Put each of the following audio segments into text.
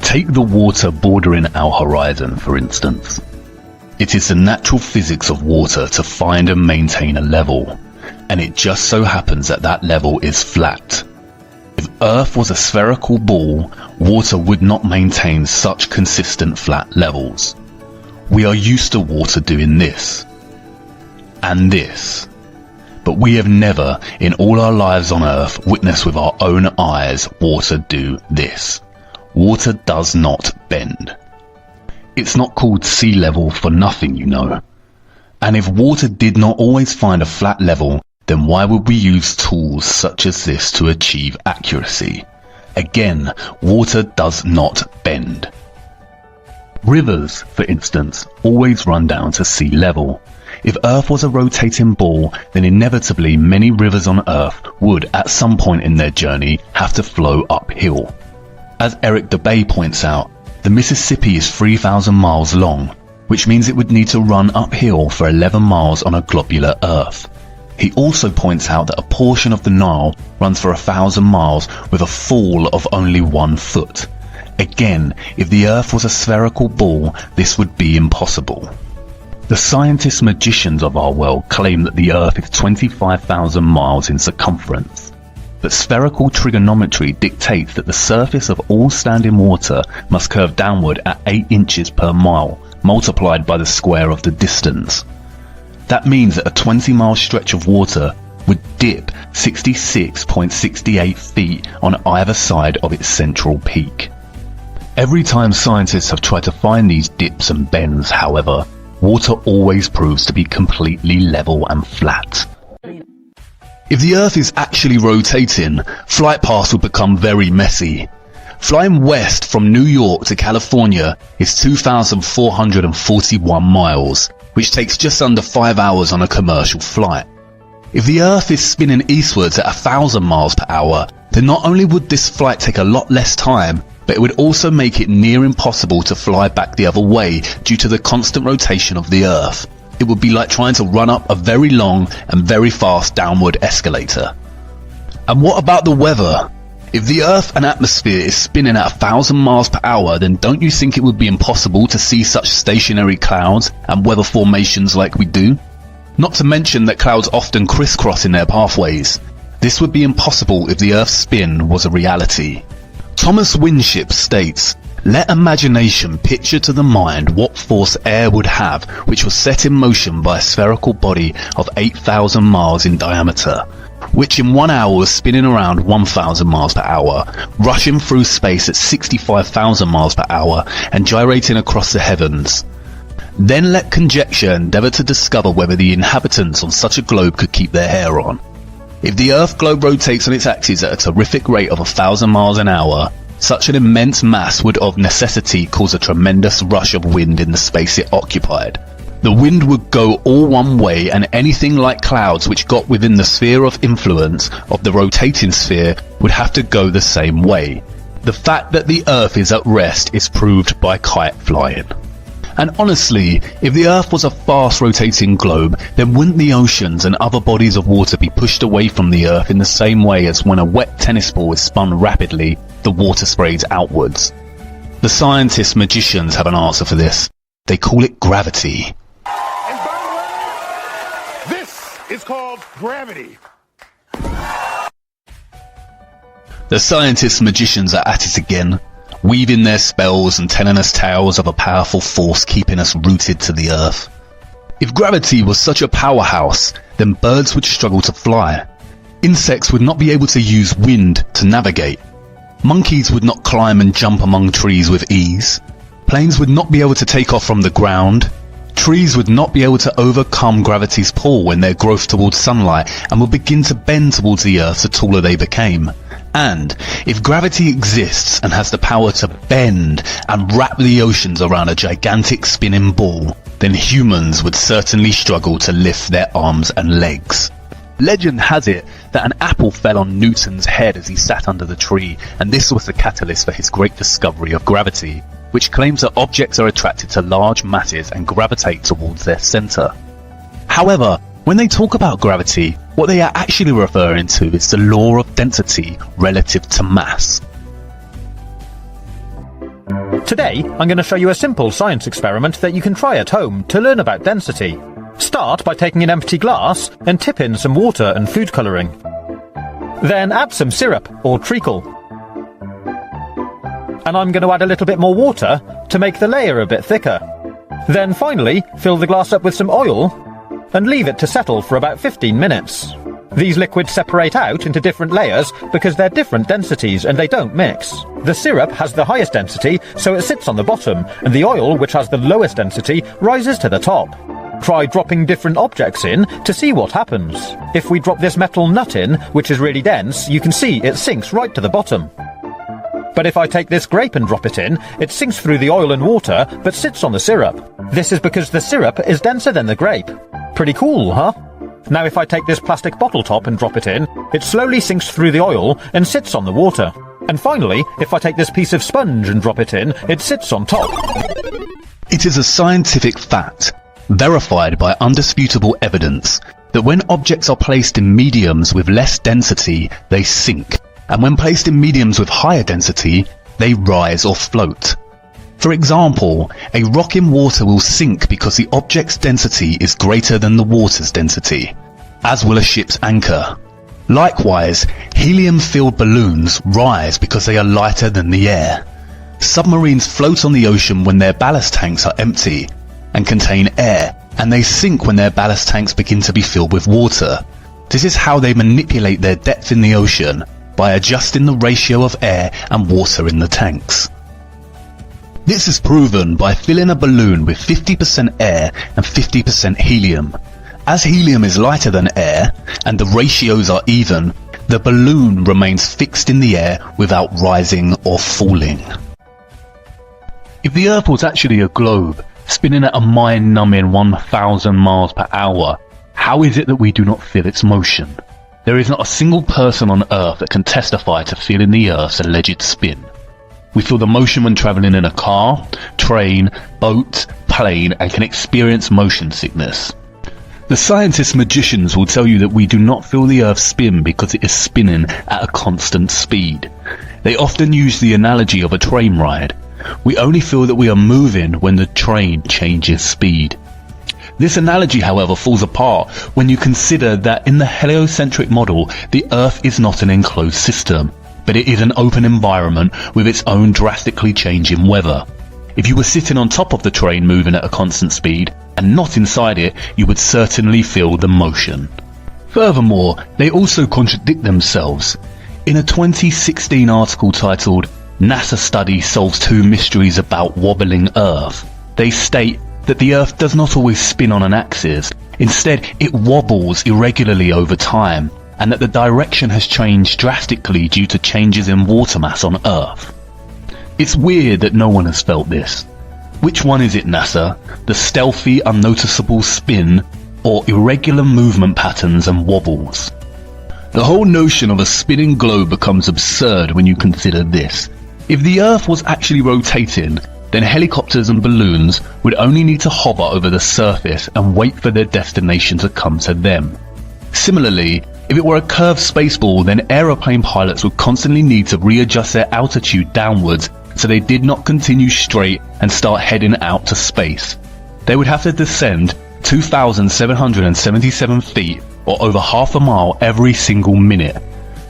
Take the water bordering our horizon, for instance. It is the natural physics of water to find and maintain a level, and it just so happens that that level is flat. If Earth was a spherical ball, water would not maintain such consistent flat levels. We are used to water doing this and this, but we have never, in all our lives on Earth, witnessed with our own eyes water do this. Water does not bend. It's not called sea level for nothing, you know. And if water did not always find a flat level, then why would we use tools such as this to achieve accuracy? Again, water does not bend. Rivers, for instance, always run down to sea level. If Earth was a rotating ball, then inevitably many rivers on Earth would, at some point in their journey, have to flow uphill. As Eric DeBay points out, the Mississippi is 3,000 miles long, which means it would need to run uphill for 11 miles on a globular Earth. He also points out that a portion of the Nile runs for 1,000 miles with a fall of only 1 foot. Again, if the Earth was a spherical ball, this would be impossible. The scientist magicians of our world claim that the Earth is 25,000 miles in circumference. But spherical trigonometry dictates that the surface of all standing water must curve downward at 8 inches per mile, multiplied by the square of the distance. That means that a 20-mile stretch of water would dip 66.68 feet on either side of its central peak. Every time scientists have tried to find these dips and bends, however, water always proves to be completely level and flat. If the Earth is actually rotating, flight paths will become very messy. Flying west from New York to California is 2,441 miles, which takes just under 5 hours on a commercial flight. If the Earth is spinning eastwards at 1,000 miles per hour, then not only would this flight take a lot less time, but it would also make it near impossible to fly back the other way due to the constant rotation of the Earth. It would be like trying to run up a very long and very fast downward escalator. And what about the weather? If the Earth and atmosphere is spinning at 1,000 miles per hour, then don't you think it would be impossible to see such stationary clouds and weather formations like we do? Not to mention that clouds often crisscross in their pathways. This would be impossible if the Earth's spin was a reality. Thomas Winship states, "Let imagination picture to the mind what force air would have which was set in motion by a spherical body of 8,000 miles in diameter, which in 1 hour was spinning around 1,000 miles per hour, rushing through space at 65,000 miles per hour and gyrating across the heavens. Then let conjecture endeavour to discover whether the inhabitants on such a globe could keep their hair on. If the Earth globe rotates on its axis at a terrific rate of 1,000 miles an hour, such an immense mass would of necessity cause a tremendous rush of wind in the space it occupied. The wind would go all one way, and anything like clouds which got within the sphere of influence of the rotating sphere would have to go the same way. The fact that the Earth is at rest is proved by kite flying." And honestly, if the Earth was a fast rotating globe, then wouldn't the oceans and other bodies of water be pushed away from the Earth in the same way as when a wet tennis ball is spun rapidly, the water sprays outwards? The scientists magicians have an answer for this. They call it gravity. And by the way, this is called gravity. The scientists magicians are at it again, weaving their spells and telling us tales of a powerful force keeping us rooted to the Earth. If gravity was such a powerhouse, then birds would struggle to fly. Insects would not be able to use wind to navigate. Monkeys would not climb and jump among trees with ease. Planes would not be able to take off from the ground. Trees would not be able to overcome gravity's pull in their growth towards sunlight and would begin to bend towards the Earth the taller they became. And if gravity exists and has the power to bend and wrap the oceans around a gigantic spinning ball, then humans would certainly struggle to lift their arms and legs. Legend has it that an apple fell on Newton's head as he sat under the tree, and this was the catalyst for his great discovery of gravity, which claims that objects are attracted to large masses and gravitate towards their centre. However, when they talk about gravity, what they are actually referring to is the law of density relative to mass. Today, I'm going to show you a simple science experiment that you can try at home to learn about density. Start by taking an empty glass and tip in some water and food colouring. Then add some syrup or treacle. And I'm going to add a little bit more water to make the layer a bit thicker. Then finally, fill the glass up with some oil and leave it to settle for about 15 minutes. These liquids separate out into different layers because they're different densities and they don't mix. The syrup has the highest density, so it sits on the bottom, and the oil, which has the lowest density, rises to the top. Try dropping different objects in to see what happens. If we drop this metal nut in, which is really dense, you can see it sinks right to the bottom. But if I take this grape and drop it in, it sinks through the oil and water, but sits on the syrup. This is because the syrup is denser than the grape. Pretty cool, huh? Now if I take this plastic bottle top and drop it in, it slowly sinks through the oil and sits on the water. And finally, if I take this piece of sponge and drop it in, it sits on top. It is a scientific fact, verified by undisputable evidence, that when objects are placed in mediums with less density, they sink, and when placed in mediums with higher density, they rise or float. For example, a rock in water will sink because the object's density is greater than the water's density, as will a ship's anchor. Likewise, helium-filled balloons rise because they are lighter than the air. Submarines float on the ocean when their ballast tanks are empty and contain air, and they sink when their ballast tanks begin to be filled with water. This is how they manipulate their depth in the ocean, by adjusting the ratio of air and water in the tanks. This is proven by filling a balloon with 50% air and 50% helium. As helium is lighter than air, and the ratios are even, the balloon remains fixed in the air without rising or falling. If the Earth was actually a globe, spinning at a mind-numbing 1,000 miles per hour, how is it that we do not feel its motion? There is not a single person on Earth that can testify to feeling the Earth's alleged spin. We feel the motion when travelling in a car, train, boat, plane, and can experience motion sickness. The scientist magicians will tell you that we do not feel the Earth spin because it is spinning at a constant speed. They often use the analogy of a train ride. We only feel that we are moving when the train changes speed. This analogy, however, falls apart when you consider that in the heliocentric model, the Earth is not an enclosed system, but it is an open environment with its own drastically changing weather. If you were sitting on top of the train moving at a constant speed, and not inside it, you would certainly feel the motion. Furthermore, they also contradict themselves. In a 2016 article titled, "NASA Study Solves 2 Mysteries About Wobbling Earth," they state that the Earth does not always spin on an axis. Instead, it wobbles irregularly over time, and that the direction has changed drastically due to changes in water mass on Earth. It's weird that no one has felt this. Which one is it, NASA? The stealthy, unnoticeable spin, or irregular movement patterns and wobbles? The whole notion of a spinning globe becomes absurd when you consider this. If the Earth was actually rotating, then helicopters and balloons would only need to hover over the surface and wait for their destination to come to them. Similarly, if it were a curved spaceball, then aeroplane pilots would constantly need to readjust their altitude downwards so they did not continue straight and start heading out to space. They would have to descend 2,777 feet, or over half a mile every single minute.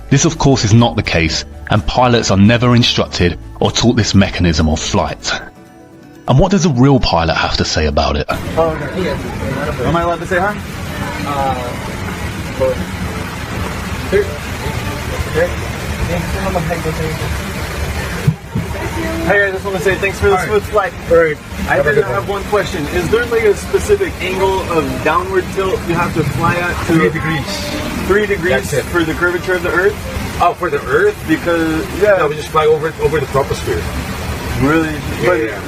This of course is not the case, and pilots are never instructed or taught this mechanism of flight. And what does a real pilot have to say about it? Am I allowed to say hi? Hey, I just want to say thanks for the smooth flight. I did have one question. Is there like a specific angle of downward tilt you have to fly at? 3 degrees. 3 degrees for the curvature of the Earth? Oh, for the Earth? Because, yeah. No, we just fly over the troposphere. Really? Yeah.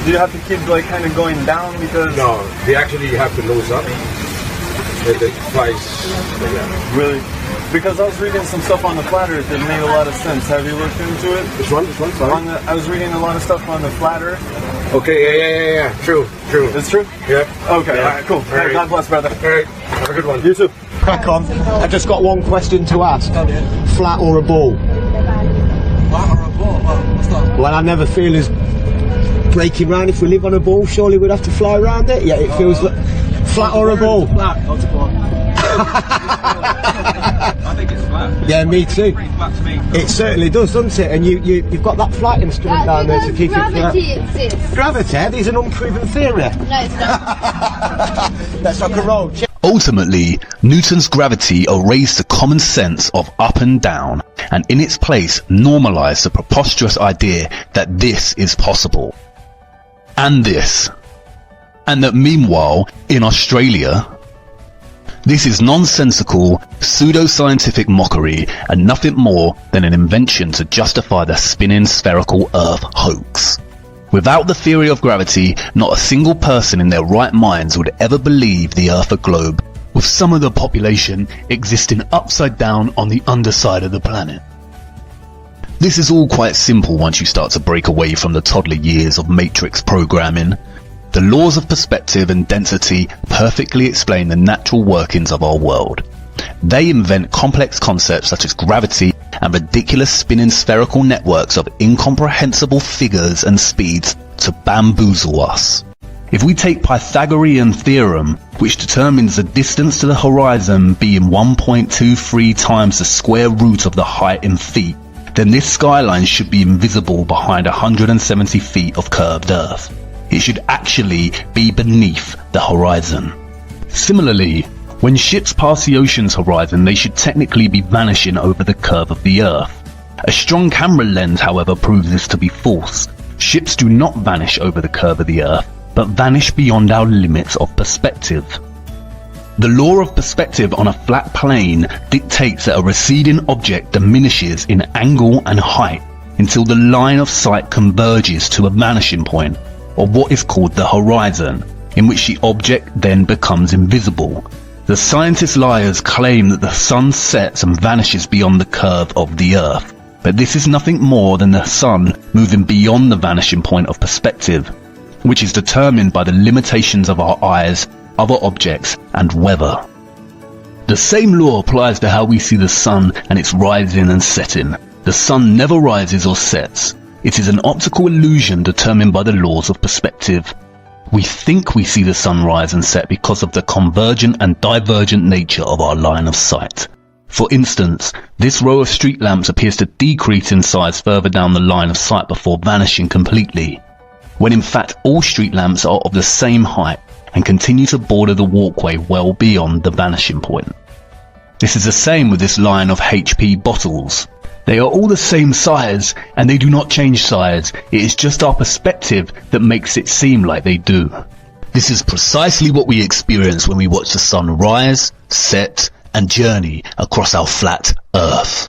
Do you have to keep like kind of going down because... No, they actually have to nose up. It flies like that. Really? Because I was reading some stuff on the flat Earth that made a lot of sense. Have you looked into it? Which one? Sorry? I was reading a lot of stuff on the flat Earth. Okay, yeah. True. It's true? Yeah. Okay, yeah. alright, cool. All right. God bless, brother. Alright, have a good one. You too. Crack on. I've just got one question to ask. Flat or a ball? Flat or a ball? Well, what's that? Well, I never feel as breaking round. If we live on a ball, surely we'd have to fly around it. Yeah, it feels like flat or a ball. Flat. Not a ball. I think it's flat. Yeah, me too. Pretty flat to me. It certainly does, doesn't it? And you've got that flight instrument down there to keep it flat. Gravity exists. Gravity is an unproven theory. No, it's not. Let's rock and roll. Ultimately, Newton's gravity erased the common sense of up and down, and in its place normalized the preposterous idea that this is possible. And this. And that meanwhile, in Australia, this is nonsensical, pseudo-scientific mockery and nothing more than an invention to justify the spinning spherical Earth hoax. Without the theory of gravity, not a single person in their right minds would ever believe the Earth a globe, with some of the population existing upside down on the underside of the planet. This is all quite simple once you start to break away from the toddler years of matrix programming. The laws of perspective and density perfectly explain the natural workings of our world. They invent complex concepts such as gravity and ridiculous spinning spherical networks of incomprehensible figures and speeds to bamboozle us. If we take Pythagorean theorem, which determines the distance to the horizon being 1.23 times the square root of the height in feet, then this skyline should be invisible behind 170 feet of curved Earth. It should actually be beneath the horizon. Similarly, when ships pass the ocean's horizon, they should technically be vanishing over the curve of the Earth. A strong camera lens, however, proves this to be false. Ships do not vanish over the curve of the Earth, but vanish beyond our limits of perspective. The law of perspective on a flat plane dictates that a receding object diminishes in angle and height until the line of sight converges to a vanishing point, or what is called the horizon, in which the object then becomes invisible. The scientist liars claim that the sun sets and vanishes beyond the curve of the Earth, but this is nothing more than the sun moving beyond the vanishing point of perspective, which is determined by the limitations of our eyes, other objects, and weather. The same law applies to how we see the sun and its rising and setting. The sun never rises or sets. It is an optical illusion determined by the laws of perspective. We think we see the sun rise and set because of the convergent and divergent nature of our line of sight. For instance, this row of street lamps appears to decrease in size further down the line of sight before vanishing completely, when in fact all street lamps are of the same height and continue to border the walkway well beyond the vanishing point. This is the same with this line of HP bottles. They are all the same size, and they do not change size. It is just our perspective that makes it seem like they do. This is precisely what we experience when we watch the sun rise, set, and journey across our flat Earth.